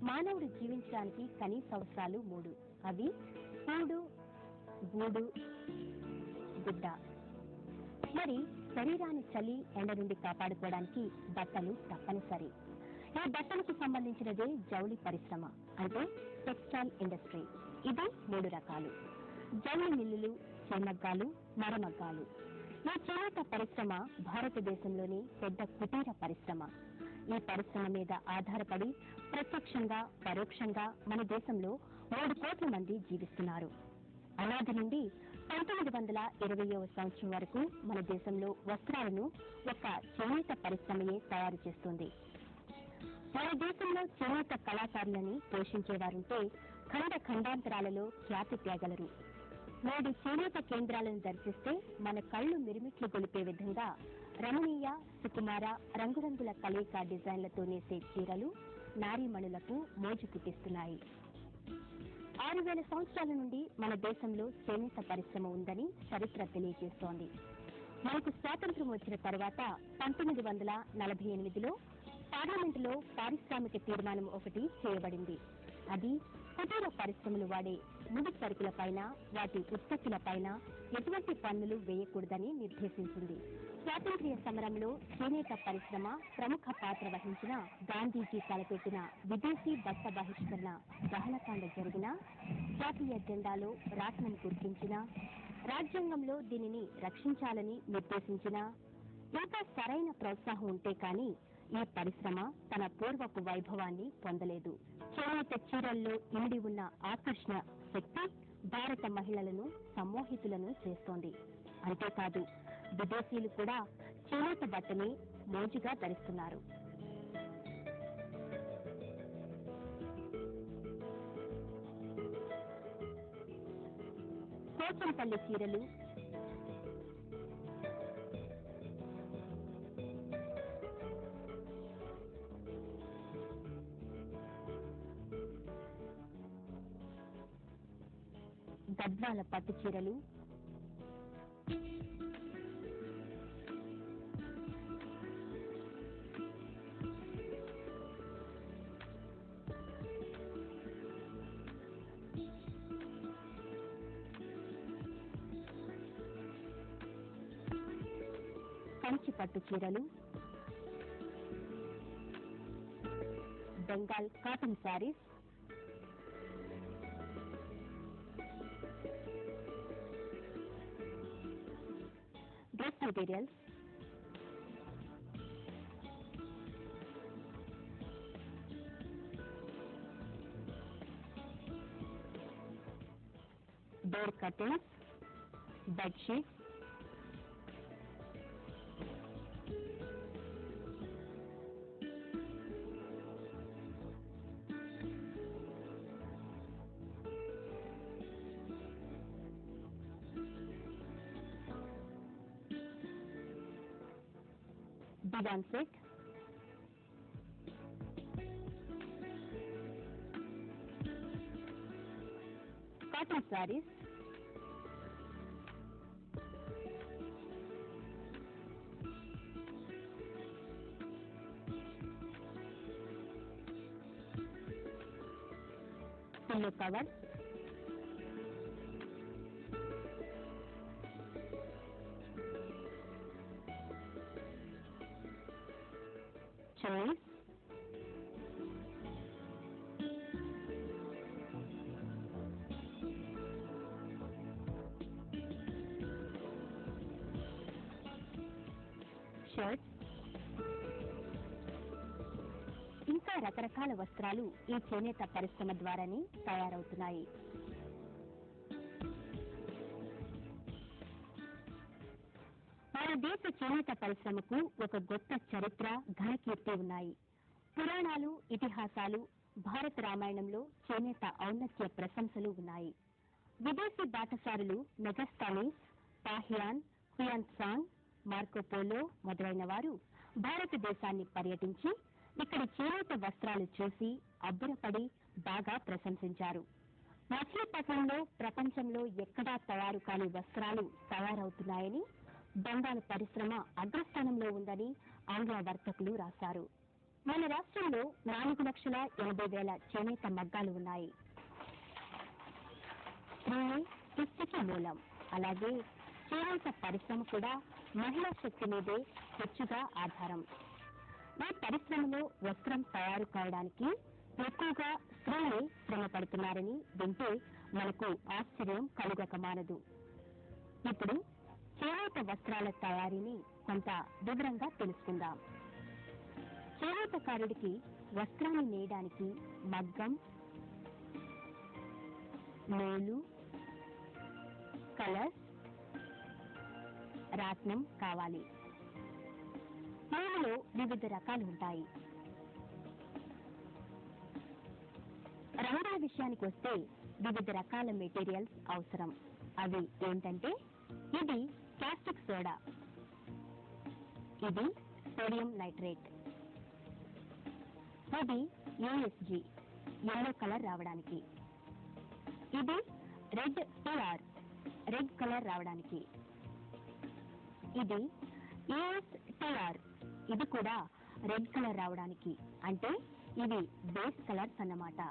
మానవుడు జీవించడానికి కనీస అవసరాలు 3. అవి కూడు, గూడు, గుడ్డ. మరి శరీరాన్ని చలి, ఎండ నుండి కాపాడుకోవడానికి బట్టలు తప్పనిసరి. ఈ బట్టలకు సంబంధించినదే జౌళి పరిశ్రమ, అంటే టెక్స్టైల్ ఇండస్ట్రీ. ఇది 3 రకాలు: జౌళి మిల్లులు, చేమగ్గాలు, మరమగ్గాలు. ఈ చేనేత పరిశ్రమ భారతదేశంలోని పెద్ద కుటీర పరిశ్రమ. ఈ పరిశ్రమ మీద ఆధారపడి ప్రత్యక్షంగా, పరోక్షంగా మన దేశంలో 3 కోట్ల మంది జీవిస్తున్నారు. అనాది నుండి 1920వ సంవత్సరం వరకు మన దేశంలో వస్త్రాలను ఒక చేనేత పరిశ్రమయే తయారు చేస్తుంది. మన దేశంలో చేనేత కళాకారులని పోషించేవారుంటే ఖండ ఖండాంతరాలలో ఖ్యాతి తేగలరు. 3 చేనేత కేంద్రాలను దర్శిస్తే మన కళ్లు మిరుమిట్లు గొలిపే విధంగా రమణీయ, సుకుమార, రంగురంగుల కలయిక డిజైన్లతో నేసే చీరలు నారీమణులకు మోజు పుట్టిస్తున్నాయి. 6000 సంవత్సరాల నుండి మన దేశంలో చేనేత పరిశ్రమ ఉందని చరిత్ర తెలియజేస్తోంది. మనకు స్వాతంత్ర్యం వచ్చిన తర్వాత 1948లో పార్లమెంటులో పారిశ్రామిక తీర్మానం ఒకటి చేయబడింది. అది కుటీర పరిశ్రమలు వాడే ముడి సరుకులపైన, వాటి ఉత్పత్తులపైన ఎటువంటి పన్నులు వేయకూడదని నిర్దేశించింది. స్వాతంత్ర్య సమరంలో చేనేత పరిశ్రమ ప్రముఖ పాత్ర వహించిన గాంధీజీ తలపెట్టిన విదేశీ బట్ట బహిష్కరణ దహనకాండ జరిగిన, జాతీయ జెండాలో రాట్నం గుర్తించిన, రాజ్యాంగంలో దీనిని రక్షించాలని నిర్దేశించిన, ఇంకా సరైన ప్రోత్సాహం ఉంటే కానీ ఈ పరిశ్రమ తన పూర్వపు వైభవాన్ని పొందలేదు. చేనేత చీరల్లో ఇమిడి ఉన్న ఆకర్షణ శక్తి భారత మహిళలను సమ్మోహితులను చేస్తోంది. అంతేకాదు, విదేశీయులు కూడా చేనేత బట్టని మోజుగా ధరిస్తున్నారు. పోచంపల్లి చీరలు, గద్వాల పట్టు చీరలు, కంచి పట్టు చీరలు, Bengal cotton saris, dress materials, door curtains, bedsheets, divan set, cotton sarees, pillow covers, chairs, shirts, ఇంకా రకరకాల వస్త్రాలు ఈ చేనేత పరిశ్రమ ద్వారానే తయారవుతున్నాయి. మన దేశ చేనేత పరిశ్రమకు ఒక గొప్ప చరిత్ర, ఘనకీర్తి ఉన్నాయి. పురాణాలు, ఇతిహాసాలు, భారత రామాయణంలో చేనేత ఔన్నత్య ప్రశంసలు ఉన్నాయి. విదేశీ బాటసారులు మెగాస్థానీస్, పాహియాన్, హుయాన్సాంగ్, మార్కోపోలో మొదలైన వారు భారతదేశాన్ని పర్యటించి ఇక్కడి చేనేత వస్త్రాలు చూసి అబ్బురపడి బాగా ప్రశంసించారు. మచిలీపట్నంలో ప్రపంచంలో ఎక్కడా తయారు కాని వస్త్రాలు తయారవుతున్నాయని, బెంగాల్ పరిశ్రమ అగ్రస్థానంలో ఉందని ఆంగ్ల వర్తకులు రాశారు. మన రాష్ట్రంలో 4,80,000 చేనేత మగ్గాలు ఉన్నాయి. స్త్రీయే సృష్టికి మూలం. అలాగే చేనేత పరిశ్రమ కూడా మహిళా శక్తి మీదే హెచ్చుగా ఆధారం. ఈ పరిశ్రమలో వస్త్రం తయారు కావడానికి ఎక్కువగా స్త్రీలే శ్రమ పడుతున్నారని వింటే మనకు ఆశ్చర్యం కలుగక మానదు. ఇప్పుడు చేనేత వస్త్రాల తయారీని కొంత వివరంగా తెలుసుకుందాం. చేనేతకారుడికి వస్త్రాన్ని నేయడానికి మగ్గం, నూలు, కలర్స్, రాట్నం కావాలి. నూలులో వివిధ రకాలు ఉంటాయి. రంగుల విషయానికి వస్తే వివిధ రకాల మెటీరియల్స్ అవసరం. అవి ఏంటంటే, ఇది కాస్టిక్ సోడా, ఇది సోడియం నైట్రేట్, ఇది యూఎస్జి ఎల్లో కలర్ రావడానికి, ఇది రెడ్ టీఆర్ రెడ్ కలర్ రావడానికి, ఇది యూఎస్టీఆర్ ఇది కూడా రెడ్ కలర్ రావడానికి. అంటే ఇవి బేస్ కలర్స్ అన్నమాట.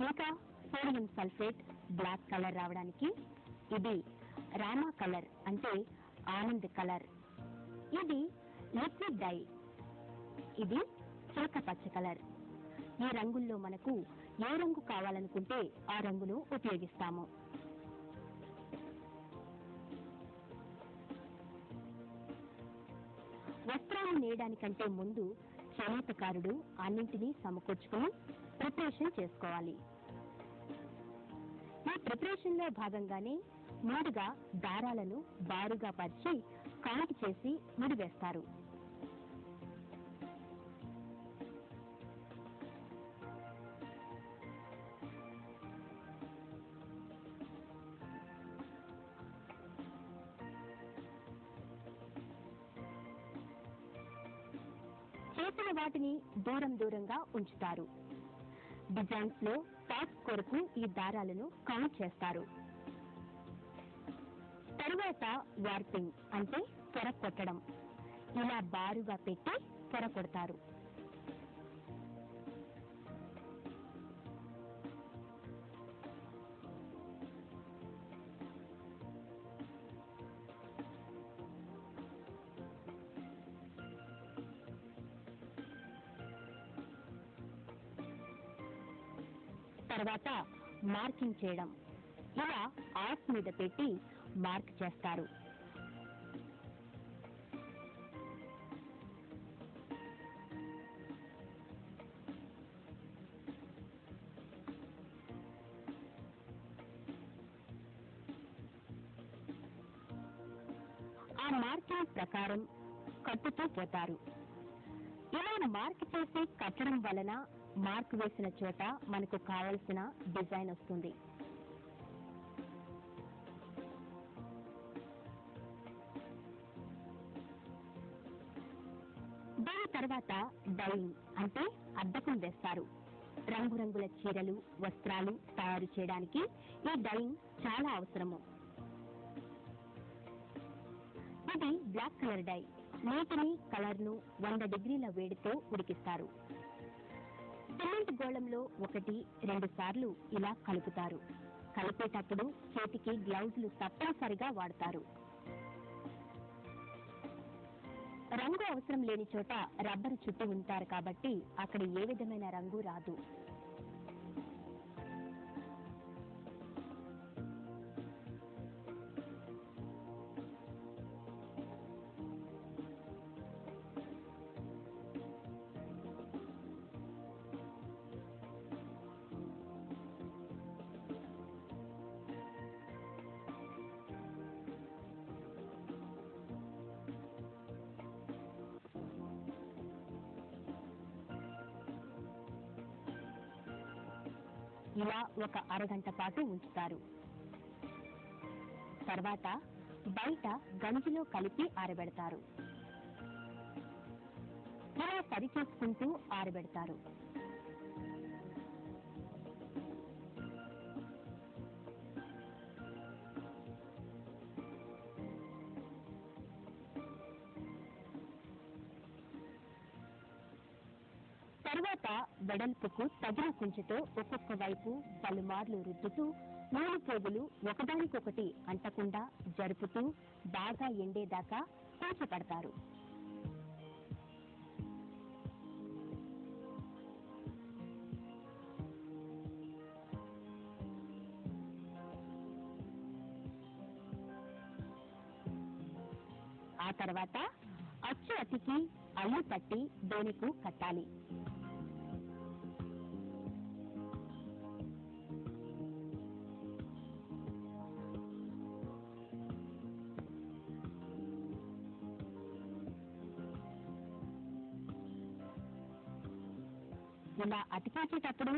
ఇంకా సోడియం సల్ఫేట్ బ్లాక్ కలర్ రావడానికి, ఇది రామా కలర్ అంటే ఆనంద్ కలర్, ఇది లిక్విడ్ డై, ఇది చిలక పచ్చ కలర్. ఈ రంగుల్లో మనకు ఏ రంగు కావాలనుకుంటే ఆ రంగును ఉపయోగిస్తాము. వస్త్రాన్ని నేయడానికంటే ముందు చేనేతకారుడు అన్నింటినీ సమకూర్చుకుని ప్రిపరేషన్ చేసుకోవాలి. ఈ ప్రిపరేషన్ లో భాగంగానే ముందుగా దారాలను బారుగా పరిచి కాంతి చేసి ముడివేస్తారు. చేసిన వాటిని దూరంగా ఉంచుతారు. డిజైన్స్ లో టాప్ కొరకు ఈ దారాలను కౌంట్ చేస్తారు. తరువాత వార్పింగ్ అంటే పొర కొట్టడం. ఇలా బారుగా పెట్టి పొర కొడతారు. తర్వాత మార్కింగ్ చేయడం. ఇలా ఆర్ట్ మీద పెట్టి మార్క్ చేస్తారు. ఆ మార్కింగ్ ప్రకారం కట్టుతూ పోతారు. ఇలా మార్క్ చేసి కట్టడం వలన మార్క్ వేసిన చోట మనకు కావలసిన డిజైన్ వస్తుంది. దీని తర్వాత డైయింగ్ అంటే అద్దకం వేస్తారు. రంగురంగుల చీరలు, వస్త్రాలు తయారు చేయడానికి ఈ డైయింగ్ చాలా అవసరము. ఇది బ్లాక్ కలర్ డై. నీటిని, కలర్ ను 100 డిగ్రీల వేడితో ఉడికిస్తారు. సిమెంట్ గోళంలో 1-2 సార్లు ఇలా కలుపుతారు. కలిపేటప్పుడు చేతికి గ్లౌజులు తప్పనిసరిగా వాడతారు. రంగు అవసరం లేని చోట రబ్బరు చుట్టి ఉంటారు కాబట్టి అక్కడ ఏ విధమైన రంగు రాదు. ఇలా ఒక అరగంట పాటు ఉంచుతారు. తర్వాత బయట గంజిలో కలిపి ఆరబెడతారు. ఇలా సరి చేసుకుంటూ ఆరబెడతారు. తరువాత వెడల్పుకు తగిన కుంచెతో ఒక్కొక్క వైపు పలుమార్లు రుద్దుతూ నూనె పోగులు ఒకదానికొకటి అంటకుండా జరుపుతూ బాగా ఎండేదాకా కూర్చోపడతారు. ఆ తర్వాత అచ్చు అతికి అల్లు పట్టి దోణికు కట్టాలి. ఇలా అతికించేటప్పుడు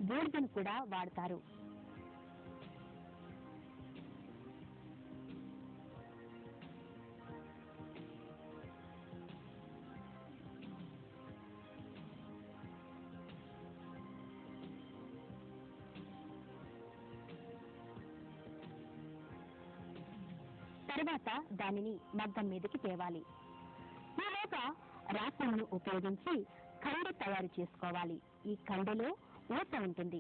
బూడిదను కూడా వాడతారు. తర్వాత దానిని మగ్గం మీదకి తేవాలి. ఈలోగా రాకులను ఉపయోగించి కండె తయారు చేసుకోవాలి. ఈ కండెలో ఊస ఉంటుంది.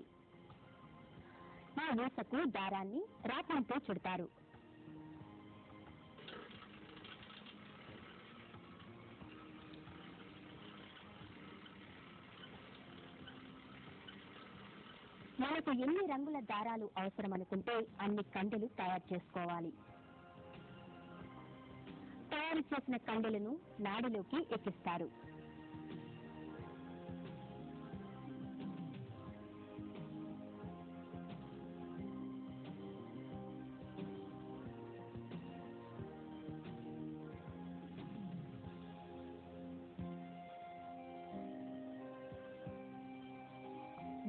ఆ ఊసకు దారాన్ని రాకంతో చుడతారు. మనకు ఎన్ని రంగుల దారాలు అవసరమనుకుంటే అన్ని కండెలు తయారు చేసుకోవాలి. తయారు చేసిన కండెలను నాడిలోకి ఎక్కిస్తారు.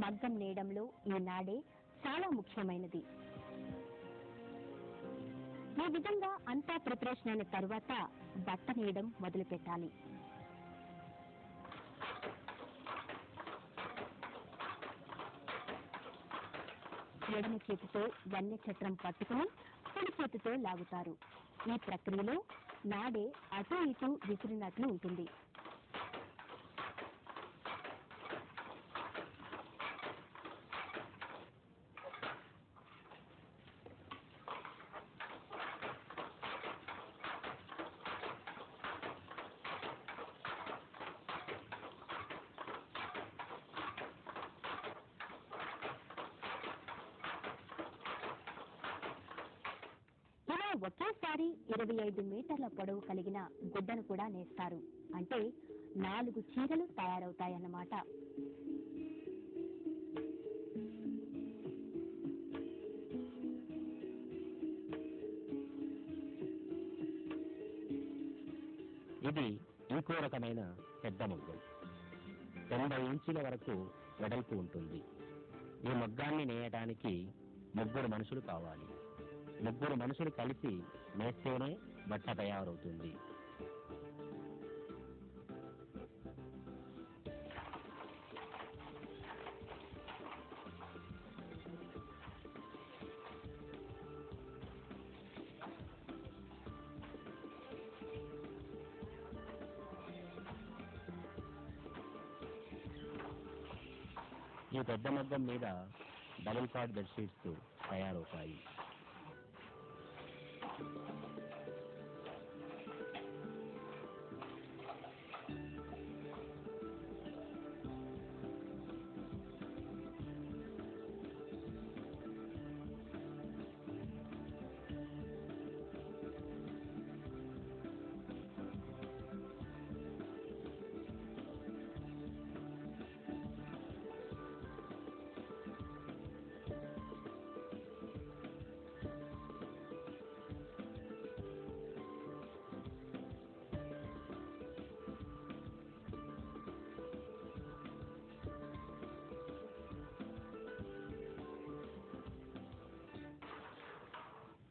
మగ్గం నేయడంలో ఈ నాడే చాలా ముఖ్యమైనది. ఈ విధంగా అంతా ప్రిపరేషన్ అయిన తరువాత బట్ట నేయడం మొదలు పెట్టాలి. ఎడమ చేతితో వన్నె చట్రం పట్టుకుని కుడి చేతితో లాగుతారు. ఈ ప్రక్రియలో నాడే అటు ఇటు విసిరినట్లు ఉంటుంది. ఒకేసారి 25 మీటర్ల పొడవు కలిగిన గుడ్డను కూడా నేస్తారు. అంటే 4 చీరలు తయారవుతాయన్నమాట. ఇది ఇంకో రకమైన పెద్ద మగ్గం. 90 ఇంచుల వరకు వెడల్పు ఉంటుంది. ఈ మగ్గాన్ని నేయడానికి 3 మనుషులు కావాలి. 3 మనుషులు కలిసి నేస్తేనే బట్ట తయారవుతుంది. ఈ పెద్ద మగ్గం మీద డబుల్ కార్డ్ బెడ్షీట్స్ తయారవుతాయి.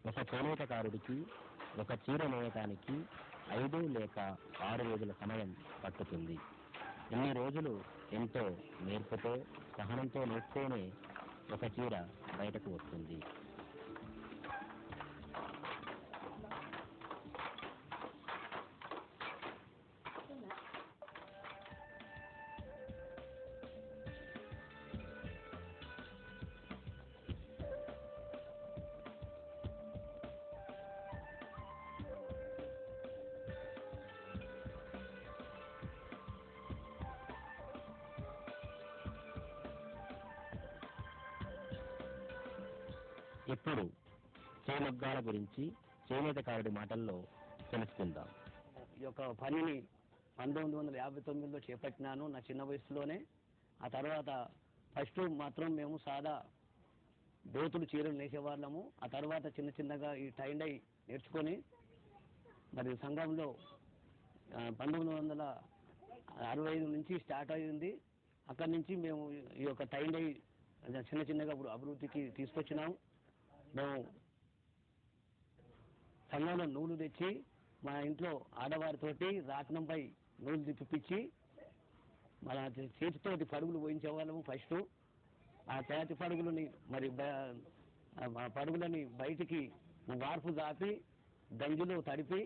ఒక చేనేతకారుడికి ఒక చీర నేయటానికి 5 లేక 6 రోజుల సమయం పట్టుతుంది. ఇన్ని రోజులు ఎంతో నేర్పుతో సహనంతో నేస్తేనే ఒక చీర బయటకు వస్తుంది. ఇప్పుడు చేమగ్గాల గురించి చేనేతకారుడి మాటల్లో తెలుసుకుందాం. ఈ యొక్క పనిని 1959లో చేపట్టినాను నా చిన్న వయసులోనే. ఆ తర్వాత ఫస్ట్ మాత్రం మేము సాదా దోతులు చీరలు నేసేవాళ్ళము. ఆ తర్వాత చిన్న చిన్నగా ఈ టైండై నేర్చుకొని మరి సంఘంలో 1965 నుంచి స్టార్ట్ అయింది. అక్కడి నుంచి మేము ఈ యొక్క టైండై చిన్న చిన్నగా అభివృద్ధికి తీసుకొచ్చినాము. మేము సంఘంలో నూలు తెచ్చి మా ఇంట్లో ఆడవారితోటి రాట్నంపై నూలు తిప్పించి మన చేతితోటి పడుగులు పోయించేవాళ్ళము. ఫస్ట్ ఆ చేతి పడుగులని మరి పడుగులని బయటికి వార్పు దాపి గంజిలో తడిపి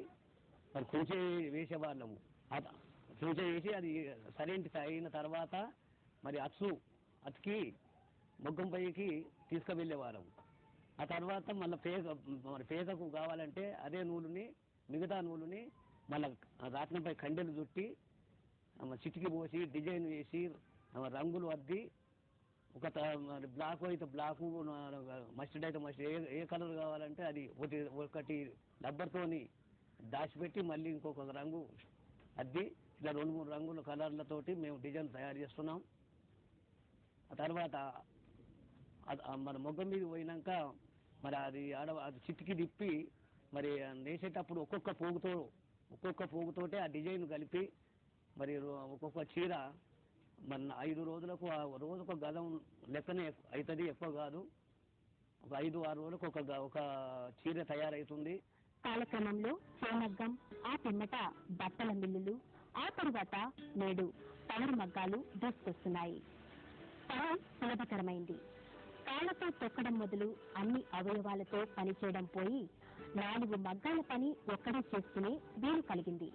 మరి కుంచె వేసేవాళ్ళము. కుంచె వేసి అది సరైన అయిన తర్వాత మరి అతికి మొగ్గం పైకి తీసుకువెళ్ళేవాళ్ళము. ఆ తర్వాత మళ్ళీ పేకకు కావాలంటే అదే నూలుని మిగతా నూలుని మళ్ళీ రాట్నంపై కండెలు చుట్టి చిటికి పోసి డిజైన్ వేసి రంగులు అద్ది ఒక బ్లాక్ అయితే బ్లాకు మస్టర్డ్ అయితే మస్టర్డ్ ఏ కలర్ కావాలంటే అది ఒకటి రబ్బర్తోని దాచిపెట్టి మళ్ళీ ఇంకొక రంగు అద్ది ఇలా 2-3 రంగుల కలర్లతోటి మేము డిజైన్ తయారు చేస్తున్నాం. ఆ తర్వాత మన మొగ్గం మీద పోయినాక మరి అది చిటికి తిప్పి మరి నేసేటప్పుడు ఒక్కొక్క పోగుతోటే ఆ డిజైన్ కలిపి మరి ఒక్కొక్క చీర మన 5 రోజులకు రోజుకు గదం లెక్కనే అవుతుంది, ఎక్కువ కాదు. ఒక 5-6 రోజులకు ఒక చీర తయారవుతుంది. కాలక్రమంలో చేమగ్గం, ఆ పిమ్మట బట్టల మిల్లులు, ఆ తరువాత నేడు పవర్ మగ్గాలు దూసుకొస్తున్నాయి. పని సులభతరమైంది. కాళ్ళతో తొక్కడం మొదలు అన్ని అవయవాలతో పనిచేయడం పోయి 4 మగ్గాల పని ఒక్కడే చేసుకునే వీలు కలిగింది.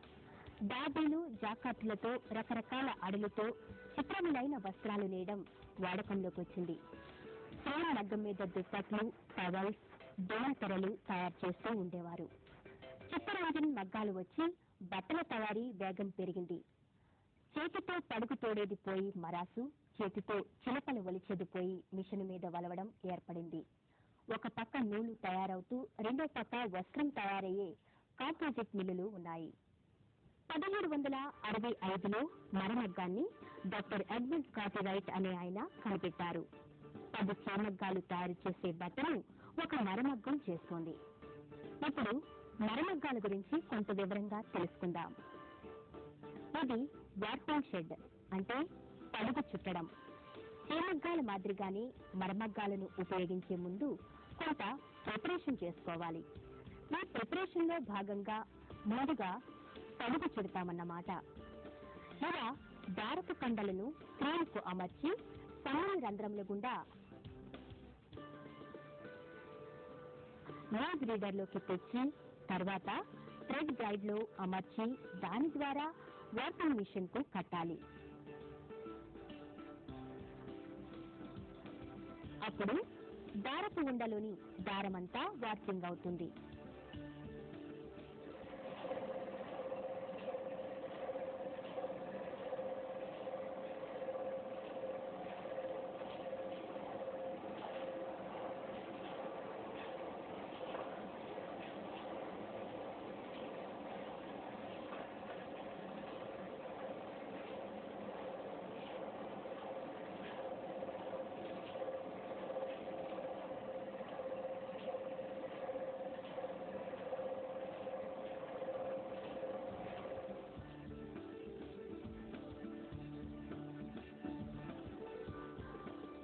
డాబీలు, జాకాట్లతో రకరకాల అడులతో చిత్రములైన వస్త్రాలు నేయడం వాడకంలోకి వచ్చింది. స్త్రీల మగ్గం మీద దుప్పట్లు, టవల్స్, దోమతెరలు తయారు చేస్తూ ఉండేవారు. చిత్తరంజన్ మగ్గాలు వచ్చి బట్టల తయారీ వేగం పెరిగింది. చేతితో పడుగు తోడేది పోయి మరాసు, చేతితో చిలకలు ఒలిచేది పోయి మిషను మీద వలవడం ఏర్పడింది. ఒక పక్క నూలు తయారవుతూ రెండో పక్క వస్త్రం తయారయ్యే కాంపోజిట్ మిల్లులు ఉన్నాయి. 1765లో మరమగ్గాన్ని డాక్టర్ ఎడ్మండ్ కార్టిరైట్ అనే ఆయన కనిపెట్టారు. 10 చేమగ్గాలు తయారు చేసే బట్టను ఒక మరమగ్గం చేస్తోంది. ఇప్పుడు మరమగ్గాల గురించి కొంత వివరంగా తెలుసుకుందాం. ఇది వార్పింగ్ షెడ్ అంటే పడుగు చుట్టడం. చేమగ్గాల మాదిరిగానే మరమగ్గాలను ఉపయోగించే ముందు కొంత ప్రిపరేషన్ చేసుకోవాలి. ఈ ప్రిపరేషన్ లో భాగంగా ముందుగా పడుగు చుడతామన్నమాట. ఇలా దారపు కండలను స్క్రూలకు అమర్చి సన్నని రంధ్రముల గుండా న్యూస్ రీడర్లోకి తెచ్చి తర్వాత థ్రెడ్ గైడ్ లో అమర్చి దాని ద్వారా వార్పింగ్ మిషన్ కు కట్టాలి. అప్పుడు దారపు ఉండలోని దారమంతా వార్పింగ్ అవుతుంది.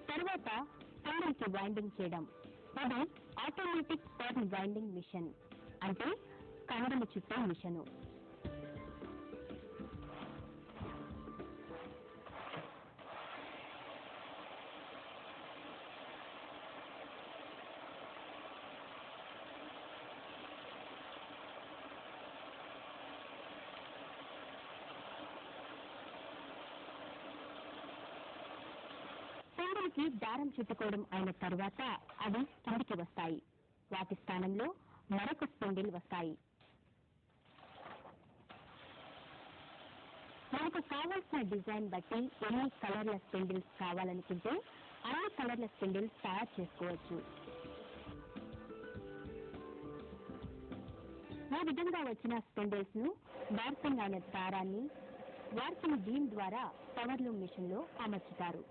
తర్వాత స్పీడర్కి వైండింగ్ చేయడం. ఇది ఆటోమేటిక్ పర్ల్ వైండింగ్ మిషన్ అంటే కండలు చుట్టే మిషను. స్పిండిల్కి దారం చుట్టుకోవడం అయిన తర్వాత అవి కిందికి వస్తాయి. వాటి స్థానంలో మరొక స్పిండిల్ వస్తాయి. మనకు కావాల్సిన డిజైన్ బట్టి ఎన్ని కలర్ల స్పిండిల్స్ కావాలనుకుంటే అన్ని కలర్ల స్పిండిల్స్ తయారు చేసుకోవచ్చు. ఈ విధంగా వచ్చిన స్పెండిల్స్ ను వార్పింగ్ అనే దారాన్ని వార్పింగ్ బీమ్ ద్వారా పవర్లూమ్ మిషన్ లో అమర్చుతారు.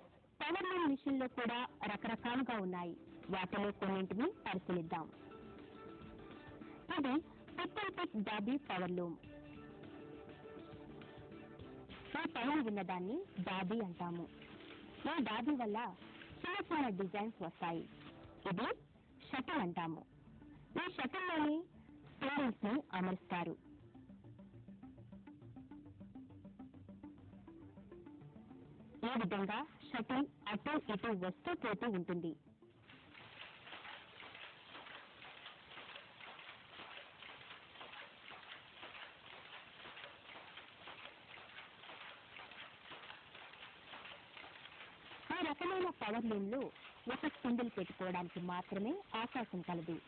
పవర్లూమ్ మిషన్ లో కూడా రకరకాలుగా ఉన్నాయి. వాటిలో కొన్నింటిని పరిశీలిద్దాం. ఇది పిక్ డాబీ పవర్లూమ్. ఈ పైన ఉన్నదాన్ని డాబీ అంటాము. ఈ డాబీ వల్ల చిన్న చిన్న డిజైన్స్ వస్తాయి. ఇది షటిల్ అంటాము. ఈ షటిల్లోని స్పెండిల్స్ ని అమరుస్తారు. ఈ విధంగా షటిల్ అటు ఇటు వస్తూ పోతూ ఉంటుంది. ఈ రకమైన పవర్లూమ్ లో ఒక స్పెండిల్ పెట్టుకోవడానికి మాత్రమే అవకాశం కలదు.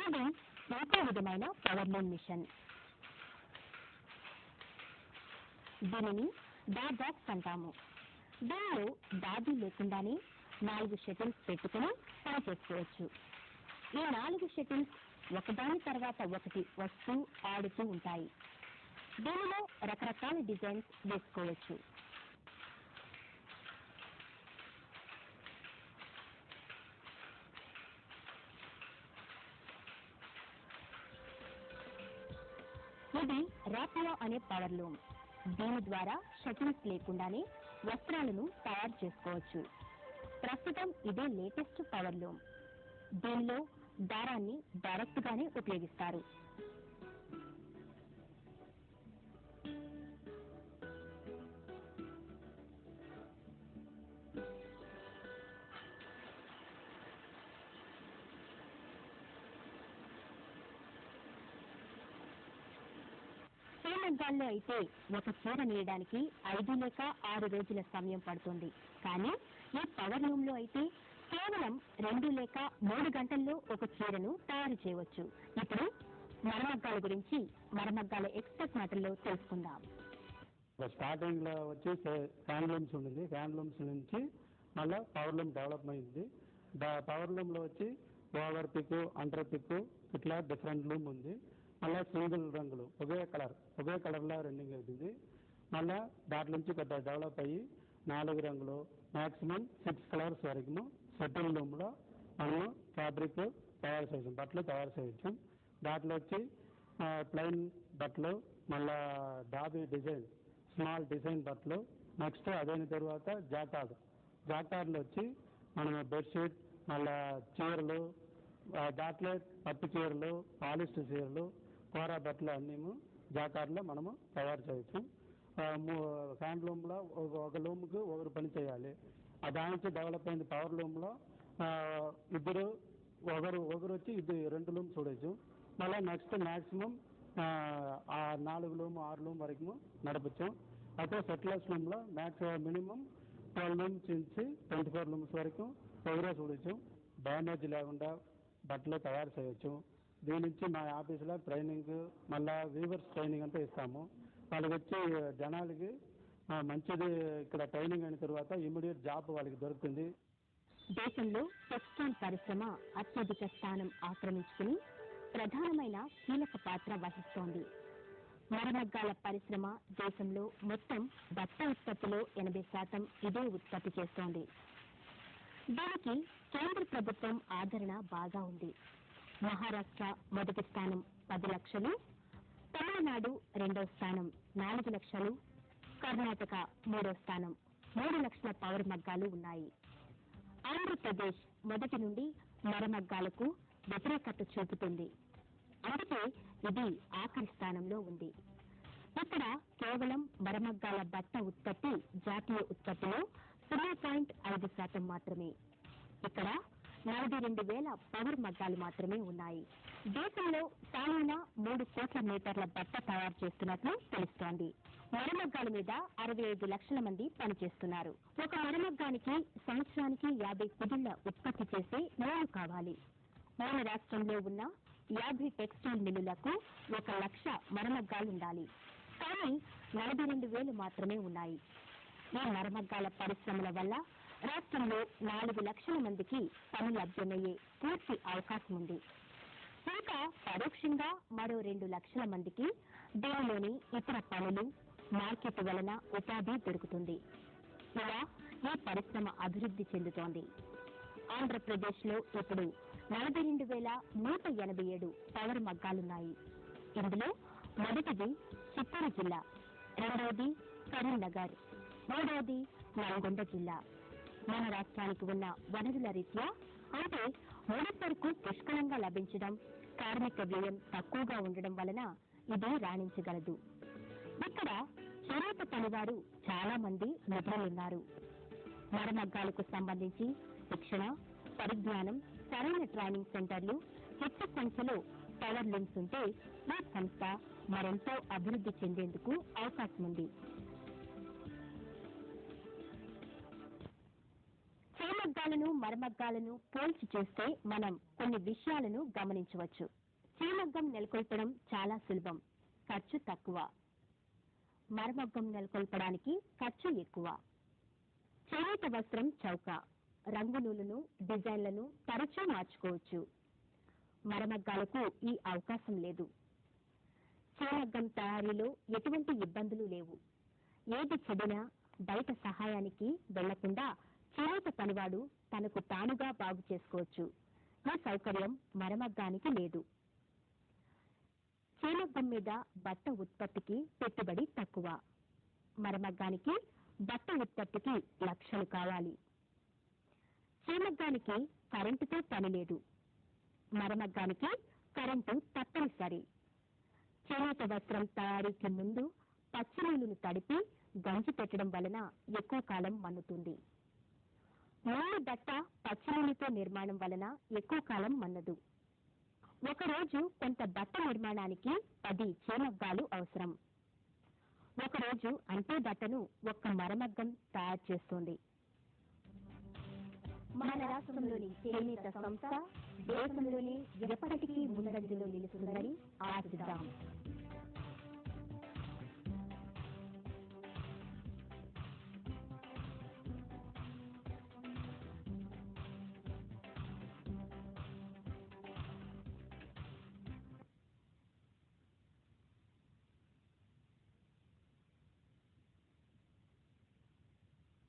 ఇది ఇంకో విధమైన పవర్లూమ్ మిషన్. దీనిని డా బాక్స్ అంటాము. దీనిలో డాబీ లేకుండానే 4 షటిల్స్ పెట్టుకుని పని చేసుకోవచ్చు. ఈ 4 షటిల్స్ ఒకదాని తర్వాత ఒకటి వస్తూ ఆడుతూ ఉంటాయి. దీనిలో రకరకాల డిజైన్స్ వేసుకోవచ్చు. ఇది రాపియో అనే పవర్లూమ్. దీని ద్వారా షటిల్స్ లేకుండానే వస్త్రాలను తయారు చేసుకోవచ్చు. ప్రస్తుతం ఇదే లేటెస్ట్ పవర్లూమ్. దీనిలో దారాన్ని డైరెక్ట్ గానే ఉపయోగిస్తారు. శ్రీలంకలో అయితే ఒక చీర నేయడానికి 5 లేక 6 రోజుల సమయం పడుతుంది. కానీ ఈ పవర్లూమ్ లో అయితే కేవలం 2 లేక 3 గంటల్లో ఒక చీరను తయారు చేయవచ్చు. ఇప్పుడు మరమగ్గాల గురించి మరమగ్గాల ఎక్స్పర్ట్ మాటల్లో తెలుసుకుందాం. స్టార్టింగ్ లో వచ్చి హ్యాండ్లూమ్స్ ఉండింది. హ్యాండ్లూమ్స్ నుంచి మళ్ళీ పవర్లూమ్ డెవలప్ అయింది. పవర్లూమ్ లో వచ్చి ఓవర్ పిక్, అండర్ పిక్ ఇట్లా డిఫరెంట్ లూమ్ ఉంది. మళ్ళీ సింగిల్ రంగులు ఒకే కలర్లో రెండింగ్ అవుతుంది. మళ్ళీ దాంట్లో నుంచి కొద్దిగా డెవలప్ అయ్యి 4 రంగులు మ్యాక్సిమం 6 కలర్స్ వరకు షటిల్ లూమ్లో మనం ఫ్యాబ్రిక్ తయారు చేయొచ్చు, బట్టలు తయారు చేయొచ్చు. దాంట్లో వచ్చి ప్లెయిన్ బట్టలు, మళ్ళా డాబీ డిజైన్, స్మాల్ డిజైన్ బట్టలు. నెక్స్ట్ అదైన తర్వాత జాకార్లు వచ్చి మనం బెడ్షీట్, మళ్ళా చీరలు, దాంట్లో పట్టు చీరలు, పాలిస్టర్ చీరలు, కోరా బట్టలు అన్నీ జాకార్లో మనము తయారు చేయొచ్చు. హ్యాండ్లూమ్లో ఒక లూమ్కి ఒకరు పని చేయాలి. దాని నుంచి డెవలప్ అయింది పవర్లూమ్లో ఒకరు వచ్చి 2 లూమ్స్ చూడొచ్చు. మళ్ళీ నెక్స్ట్ మ్యాక్సిమం 4 లూమ్ 6 లూమ్ వరకు నడపచ్చు. అయితే సెటిలర్స్ లూమ్లో మినిమం 12 లూమ్స్ నుంచి 24 లూమ్స్ వరకు ఒకరే చూడొచ్చు. డ్యామేజ్ లేకుండా బట్టలు తయారు చేయొచ్చు. దీని నుంచి మా ఆఫీసులో ట్రైనింగ్, మళ్ళీ వీవర్స్ ట్రైనింగ్ అంతా ఇస్తాము. వాళ్ళకి వచ్చి జనాలకి మంచిది. ఇక్కడ ట్రైనింగ్ అయిన తర్వాత ఇమ్మీడియట్ జాబ్ వాళ్ళకి దొరుకుతుంది. దేశంలో టెక్స్టైల్ పరిశ్రమ అత్యధిక స్థానం ఆక్రమించుకుని ప్రధానమైన కీలక పాత్ర వహిస్తోంది. మరమగ్గాల పరిశ్రమ దేశంలో మొత్తం బట్ట ఉత్పత్తిలో 80% ఇదే ఉత్పత్తి చేస్తోంది. దీనికి కేంద్ర ప్రభుత్వం ఆదరణ బాగా ఉంది. మహారాష్ట్ర మొదటి స్థానం 10 లక్షలు, తమిళనాడు 2వ స్థానం 4 లక్షలు, కర్ణాటక 3వ స్థానం 3 లక్షల పవర్ మగ్గాలు ఉన్నాయి. ఆంధ్రప్రదేశ్ మొదటి నుండి మరమగ్గాలకు వ్యతిరేకత చూపుతుంది. అందుకే ఇది ఆఖరి స్థానంలో ఉంది. ఇక్కడ కేవలం మరమగ్గాల బట్ట ఉత్పత్తి జాతీయ ఉత్పత్తిలో 0.5% మాత్రమే. ఇక్కడ 42,000 పవర్ మగ్గాలు మాత్రమే ఉన్నాయి. దేశంలో సాలీన 3 కోట్ల మీటర్ల బట్ట తయారు చేస్తున్నట్లు తెలుస్తోంది. మరమగ్గాల మీద 65 లక్షల మంది పనిచేస్తున్నారు. ఒక మరమగ్గానికి సంవత్సరానికి 50 కుదుళ్ల ఉత్పత్తి చేసే నూలు కావాలి. మన రాష్ట్రంలో ఉన్న 50 టెక్స్టైల్ మిల్లులకు 1,00,000 మరమగ్గాలుండాలి. కానీ 42,000 మాత్రమే ఉన్నాయి. ఈ మరమగ్గాల పరిశ్రమల వల్ల రాష్ట్రంలో 4 లక్షల మందికి పని లభ్యమయ్యే పూర్తి అవకాశం ఉంది. ఇంకా పరోక్షంగా మరో 2 లక్షల మందికి దీనిలోని ఇతర పనులు, మార్కెట్ వలన ఉపాధి దొరుకుతుంది. ఇలా ఈ పరిశ్రమ అభివృద్ధి చెందుతోంది. ఆంధ్రప్రదేశ్లో ఇప్పుడు 42,187 పవర్ మగ్గాలున్నాయి. ఇందులో మొదటిది చిత్తూరు జిల్లా, రెండవది కరీంనగర్, మూడవది నల్గొండ జిల్లా. మన రాష్ట్రానికి ఉన్న వనరుల రీత్యా అంటే ముడిసరుకు పుష్కలంగా లభించడం, కార్మిక వ్యయం తక్కువగా ఉండడం వలన ఇది రాణించగలదు. ఇక్కడ చేనేత పనివారు చాలా మంది నిపుణులున్నారు. మరమగ్గాలకు సంబంధించి శిక్షణ, పరిజ్ఞానం, సరైన ట్రైనింగ్ సెంటర్లు, ఎక్కువ సంఖ్యలో పవర్ లూమ్స్ ఉంటే ఈ సంస్థ మరెంతో అభివృద్ధి చెందేందుకు అవకాశం ఉంది. చేమగ్గాలను, మరమగ్గాలను పోల్చి చూస్తే మనం కొన్ని విషయాలను గమనించవచ్చు. చేమగ్గం నెలకొల్పడం చాలా సులభం, ఖర్చు తక్కువ. మరమగ్గం నెలకొల్పడానికి ఖర్చు ఎక్కువ. చేనేత వస్త్రం చౌక, రంగు నూలును, డిజైన్లను తరచూ మార్చుకోవచ్చు. మరమగ్గాలకు ఈ అవకాశం లేదు. చేమగ్గం తయారీలో ఎటువంటి ఇబ్బందులు లేవు. ఏది చెడినా బయట సహాయానికి వెళ్లకుండా చేనేత పనివాడు తనకు తానుగా బాగు చేసుకోవచ్చు. ఈ సౌకర్యం మరమగ్గానికి లేదు. చేమగ్గం మీద బట్ట ఉత్పత్తికి పెట్టుబడి తక్కువ. మరమగ్గానికి బట్ట ఉత్పత్తికి లక్షలు కావాలి. చేమగ్గానికి కరెంటుతో పని లేదు. మరమగ్గానికి కరెంటు తప్పనిసరి. చేనేత వస్త్రం తయారీకి ముందు పచ్చినూలును తడిపి గంజి పెట్టడం వలన ఎక్కువ కాలం మన్నుతుంది. నూలు బట్ట పచ్చినూలుతో నిర్మాణం వలన ఎక్కువ కాలం మన్నదు. ఒకరోజు కొంత బట్ట నిర్మాణానికి 10 చేమగ్గాలు అవసరం. ఒకరోజు అంతే బట్టను ఒక్క మరమగ్గం తయారు చేస్తుంది. మన రాష్ట్రంలోని చేనేత సంస్థ దేశంలోనే ఎప్పటికీ ముందంజలో నిలుస్తుందని ఆశిద్దాం.